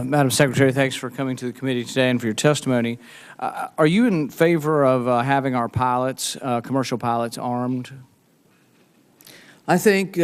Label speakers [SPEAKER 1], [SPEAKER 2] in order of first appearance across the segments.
[SPEAKER 1] Madam Secretary, thanks for coming to the committee today and for your testimony. Are you in favor of having our pilots, commercial pilots, armed?
[SPEAKER 2] I think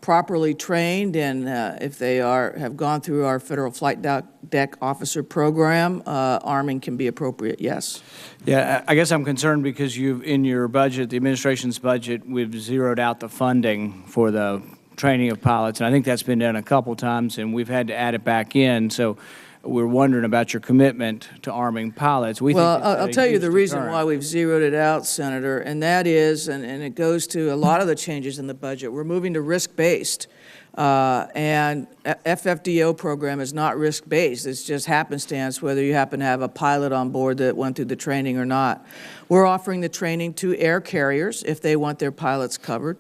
[SPEAKER 2] properly trained, and if they have gone through our Federal Flight Deck Officer program, arming can be appropriate, yes.
[SPEAKER 1] Yeah, I guess I'm concerned because in your budget, the administration's budget, we've zeroed out the funding for the training of pilots, and I think that's been done a couple times, and we've had to add it back in. So we're wondering about your commitment to arming pilots.
[SPEAKER 2] Well, I'll tell you the reason why we've zeroed it out, Senator, and that is, and it goes to a lot of the changes in the budget, we're moving to risk-based. And FFDO program is not risk-based. It's just happenstance whether you happen to have a pilot on board that went through the training or not. We're offering the training to air carriers if they want their pilots covered.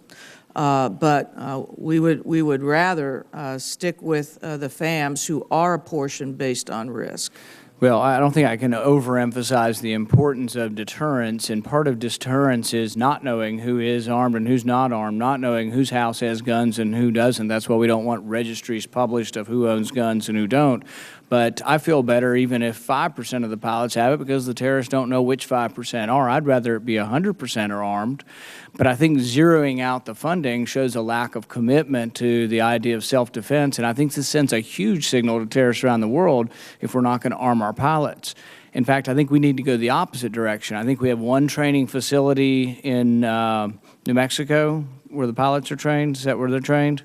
[SPEAKER 2] But we would rather stick with the FAMs who are apportioned based on risk.
[SPEAKER 1] Well, I don't think I can overemphasize the importance of deterrence, and part of deterrence is not knowing who is armed and who's not armed, not knowing whose house has guns and who doesn't. That's why we don't want registries published of who owns guns and who don't. But I feel better even if 5% of the pilots have it because the terrorists don't know which 5% are. I'd rather it be 100% are armed. But I think zeroing out the funding shows a lack of commitment to the idea of self-defense, and I think this sends a huge signal to terrorists around the world if we're not going to arm our pilots. In fact, I think we need to go the opposite direction. I think we have one training facility in New Mexico where the pilots are trained. Is that where they're trained?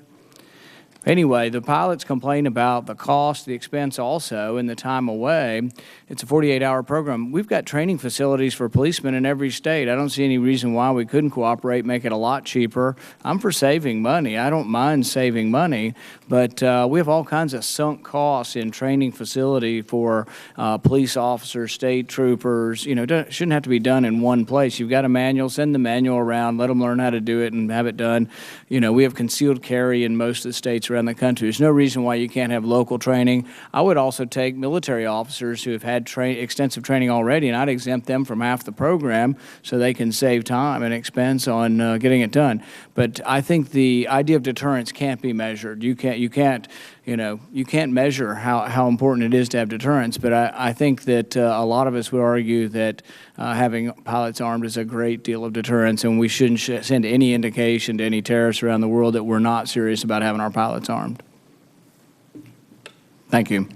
[SPEAKER 1] Anyway, the pilots complain about the cost, the expense also, and the time away. It's a 48-hour program. We've got training facilities for policemen in every state. I don't see any reason why we couldn't cooperate, make it a lot cheaper. I'm for saving money. I don't mind saving money, but we have all kinds of sunk costs in training facility for police officers, state troopers. You know, it shouldn't have to be done in one place. You've got a manual, send the manual around, let them learn how to do it and have it done. You know, we have concealed carry in most of the states around the country. There's no reason why you can't have local training. I would also take military officers who have had extensive training already, and I'd exempt them from half the program so they can save time and expense on getting it done. But I think the idea of deterrence can't be measured. You can't measure how important it is to have deterrence. But I think that a lot of us would argue that having pilots armed is a great deal of deterrence, and we shouldn't send any indication to any terrorists around the world that we're not serious about having our pilots armed. Thank you.